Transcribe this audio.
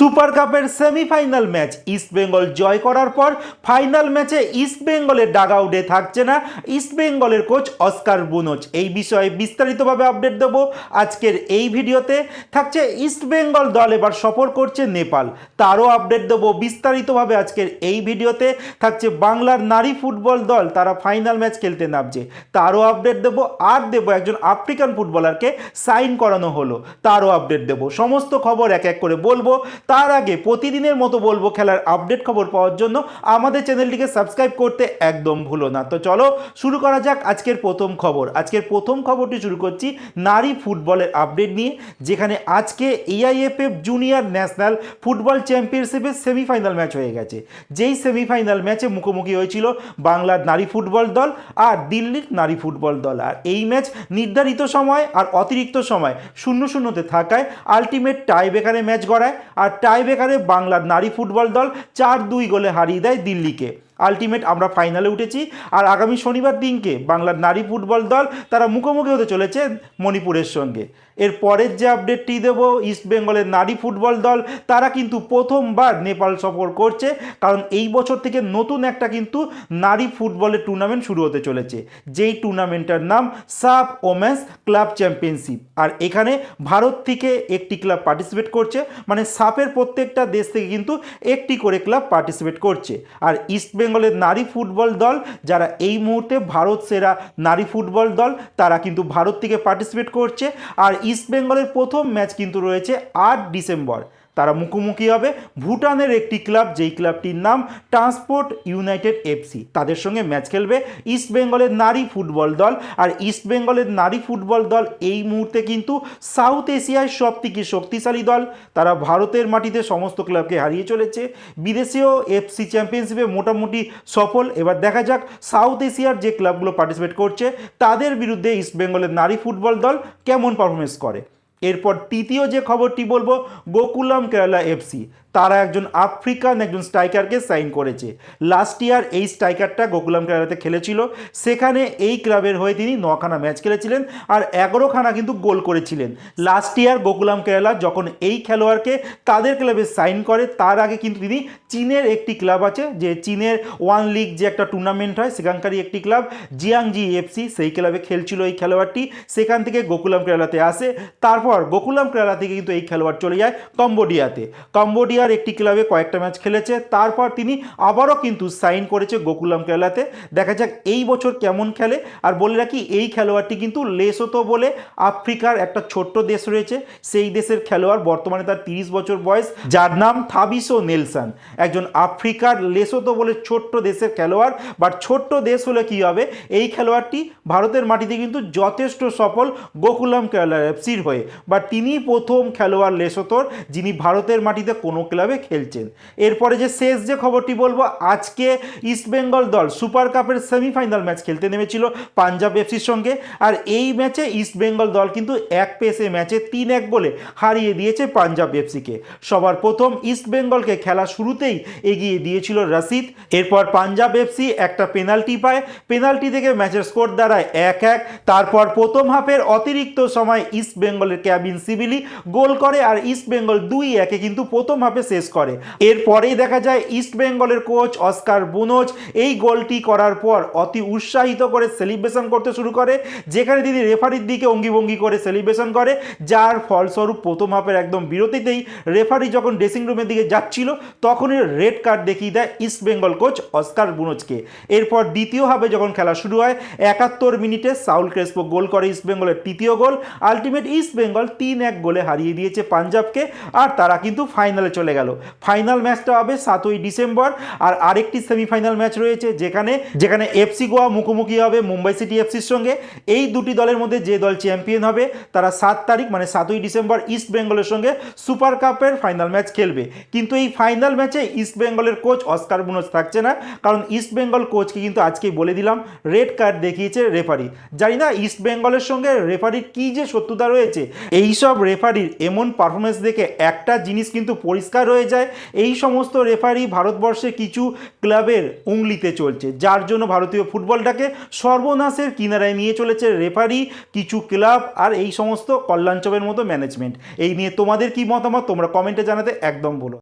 Super কাপের semifinal match East Bengal জয় করার পর ফাইনাল ম্যাচে ইস্টবেঙ্গলের ডাগআউটে থাকছে না ইস্টবেঙ্গলের কোচ অস্কার বুনোচ। এই বিষয়ে বিস্তারিতভাবে আপডেট দেব আজকের এই ভিডিওতে। থাকছে ইস্টবেঙ্গল দল এবার সফর করছে নেপাল, তারও আপডেট দেব বিস্তারিতভাবে আজকের এই ভিডিওতে। থাকছে বাংলার নারী ফুটবল দল, তারা ফাইনাল ম্যাচ খেলতে নামছে, তারও আপডেট দেব। আর দেব একজন আফ্রিকান ফুটবলারকে সাইন করানো হলো, তারও আপডেট দেব। সমস্ত খবর এক এক করে বলবো। তার আগে প্রতিদিনের মতো বলবো, খেলার আপডেট খবর পাওয়ার জন্য আমাদের চ্যানেলটিকে সাবস্ক্রাইব করতে একদম ভুলো না। তো চলো শুরু করা যাক আজকের প্রথম খবর। আজকের প্রথম খবরটি শুরু করছি নারী ফুটবলের আপডেট নিয়ে, যেখানে আজকে এআইএফএফ জুনিয়র ন্যাশনাল ফুটবল চ্যাম্পিয়নশিপের সেমিফাইনাল ম্যাচ হয়ে গেছে। যেই সেমিফাইনাল ম্যাচে মুখোমুখি হয়েছিল বাংলার নারী ফুটবল দল আর দিল্লির নারী ফুটবল দল। আর এই ম্যাচ নির্ধারিত সময় আর অতিরিক্ত সময় 0-0 থাকায় আলটিমেট টাই ব্রেকারে ম্যাচ গড়ায়। আর টাই ব্রেকারে বাংলার নারী ফুটবল দল 4-2 গোলে হারিয়ে দেয় দিল্লিকে। আলটিমেট আমরা ফাইনালে উঠেছি। আর আগামী শনিবার দিনকে বাংলার নারী ফুটবল দল তারা মুখোমুখি হতে চলেছে মণিপুরের সঙ্গে। এর পরের যে আপডেটটি দেবো, ইস্টবেঙ্গলের নারী ফুটবল দল তারা কিন্তু প্রথমবার নেপাল সফর করছে, কারণ এই বছর থেকে নতুন একটা কিন্তু নারী ফুটবলের টুর্নামেন্ট শুরু হতে চলেছে, যেই টুর্নামেন্টটার নাম সাফ ওমেন্স ক্লাব চ্যাম্পিয়নশিপ। আর এখানে ভারত থেকে একটি ক্লাব পার্টিসিপেট করছে, মানে সাফের প্রত্যেকটা দেশ থেকে কিন্তু একটি করে ক্লাব পার্টিসিপেট করছে। আর ইস্টবেঙ্গলের নারী ফুটবল দল যারা এই মুহূর্তে ভারত সেরা নারী ফুটবল দল, তারা কিন্তু ভারত থেকে পার্টিসিপেট করছে। আর ইস্টবেঙ্গলের প্রথম ম্যাচ কিন্তু রয়েছে 8 ডিসেম্বর। তারা মুখোমুখি হবে ভুটানের একটি ক্লাব, যেই ক্লাবটির নাম ট্রান্সপোর্ট ইউনাইটেড এফসি। তাদের সঙ্গে ম্যাচ খেলবে ইস্টবেঙ্গলের নারী ফুটবল দল। আর ইস্টবেঙ্গলের নারী ফুটবল দল এই মুহূর্তে কিন্তু সাউথ এশিয়ায় সবথেকে শক্তিশালী দল। তারা ভারতের মাটিতে সমস্ত ক্লাবকে হারিয়ে চলেছে, বিদেশেও এফসি চ্যাম্পিয়নশিপে মোটামুটি সফল। এবার দেখা যাক সাউথ এশিয়ার যে ক্লাবগুলো পার্টিসিপেট করছে তাদের বিরুদ্ধে ইস্টবেঙ্গলের নারী ফুটবল দল কেমন পারফরমেন্স করে। এরপর তৃতীয় যে খবরটি বলবো, গোকুলাম কেরালা এফসি তারা একজন আফ্রিকান একজন স্ট্রাইকারকে সাইন করেছে। লাস্ট ইয়ার এই স্ট্রাইকারটা গোকুলাম কেরালাতে খেলেছিল, সেখানে এই ক্লাবের হয়ে তিনি 9খানা ম্যাচ খেলেছিলেন আর 11খানা কিন্তু গোল করেছিলেন। লাস্ট ইয়ার গোকুলাম কেরালা যখন এই খেলোয়াড়কে তাদের ক্লাবে সাইন করে, তার আগে কিন্তু তিনি চীনের একটি ক্লাব আছে, যে চীনের ওয়ান লিগ যে একটা টুর্নামেন্ট হয় সেখানকারই একটি ক্লাব জিয়াংজি এফসি, সেই ক্লাবে খেলছিল এই খেলোয়াড়টি। সেখান থেকে গোকুলাম কেরালাতে আসে। তারপর গোকুলাম কেরালা থেকে কিন্তু এই খেলোয়াড় চলে যায় কম্বোডিয়াতে। কম্বোডিয়ার একটি ক্লাবে কয়েকটা ম্যাচ খেলেছে, তারপর তিনি আবারও কিন্তু সাইন করেছে গোকুলাম কেরালাতে। দেখা যাক এই বছর কেমন খেলে। আর বলে রাখি, এই খেলোয়াড়টি কিন্তু লেসোতো বলে আফ্রিকার একটা ছোট্ট দেশ রয়েছে, সেই দেশের খেলোয়াড়। বর্তমানে তার 30 বছর বয়স, যার নাম থাবিসো নেলসন। একজন আফ্রিকার লেসোতো বলে ছোট্ট দেশের খেলোয়াড়। বাট ছোট্ট দেশ হলে কি হবে, এই খেলোয়াড়টি ভারতের মাটিতে কিন্তু যথেষ্ট সফল গোকুলাম কেরালা এফসির হয়ে। বাট তিনি প্রথম খেলোয়াড় লেসোতোর যিনি ভারতের মাটিতে কোনো ক্লাবে খেলছেন। এরপরে যে শেষ যে খবরটি বলবো, আজকে ইস্টবেঙ্গল দল সুপার কাপের সেমিফাইনাল ম্যাচ খেলতে নেমেছিল পাঞ্জাব এফসির সঙ্গে। আর এই ম্যাচে ইস্টবেঙ্গল দল কিন্তু এক পেসে ম্যাচে 3-1 গোলে হারিয়ে দিয়েছে পাঞ্জাব এফসিকে। সবার প্রথম ইস্টবেঙ্গলকে খেলা শুরুতেই এগিয়ে দিয়েছিল রশিদ। এরপর পাঞ্জাব এফসি একটা পেনাল্টি পায়, পেনাল্টি থেকে ম্যাচের স্কোর দাঁড়ায় 1-1। তারপর প্রথম হাফের অতিরিক্ত সময় ইস্টবেঙ্গলের ক্যাবিন সিবিলি গোল করে, আর ইস্টবেঙ্গল 2-1 কিন্তু প্রথম হাফে শেষ করে। এরপরেই দেখা যায় ইস্টবেঙ্গলের কোচ অস্কার বুনোচ এই গোলটি করার পর অতি উৎসাহিত করে সেলিব্রেশন করতে শুরু করে, যেখানে তিনি রেফারির দিকে অঙ্গিভঙ্গি করে সেলিব্রেশন করে, যার ফলস্বরূপ প্রথম হাফের একদম বিরতিতেই রেফারি যখন ড্রেসিং রুমের দিকে যাচ্ছিল তখনই রেড কার্ড দেখিয়ে দেয় ইস্টবেঙ্গল কোচ অস্কার বুনোচকে। এরপর দ্বিতীয় হাফে যখন খেলা শুরু হয় 71 মিনিটে সাউল ক্রেসপো গোল করে ইস্টবেঙ্গলের তৃতীয় গোল। আলটিমেট ইস্টবেঙ্গল 3-1 গোলে হারিয়ে দিয়েছে পাঞ্জাবকে, আর তারা কিন্তু ফাইনালে চলে গেল। ফাইনাল ম্যাচটা হবে 7ই ডিসেম্বর। আর আরেকটি সেমিফাইনাল ম্যাচ রয়েছে, যেখানে এফসি গোয়া মুখোমুখি হবে মুম্বাই সিটি এফসির সঙ্গে। এই দুটি দলের মধ্যে যে দল চ্যাম্পিয়ন হবে তারা 7 তারিখ মানে 7ই ডিসেম্বর ইস্টবেঙ্গলের সঙ্গে সুপার কাপের ফাইনাল ম্যাচ খেলবে। কিন্তু এই ফাইনাল ম্যাচে ইস্টবেঙ্গলের কোচ অস্কার বুনোচ থাকছে না, কারণ ইস্টবেঙ্গল কোচকে কিন্তু আজকেই বলে দিলাম রেড কার্ড দেখিয়েছে রেফারি। জানি না ইস্টবেঙ্গলের সঙ্গে রেফারির কী যে শত্রুতা রয়েছে, এইসব রেফারির এমন পারফরমেন্স দেখে একটা জিনিস কিন্তু পরিষ্কার হয়ে যায়, এই সমস্ত রেফারি ভারতবর্ষে কিছু ক্লাবের উংলিতে চলছে, যার জন্য ভারতীয় ফুটবলটাকে সর্বনাশের কিনারায় নিয়ে চলেছে রেফারি, কিছু ক্লাব আর এই সমস্ত কল্যাণচবের মতো ম্যানেজমেন্ট। এই নিয়ে তোমাদের কি মতামত তোমরা কমেন্টে জানাতে একদম ভুলো।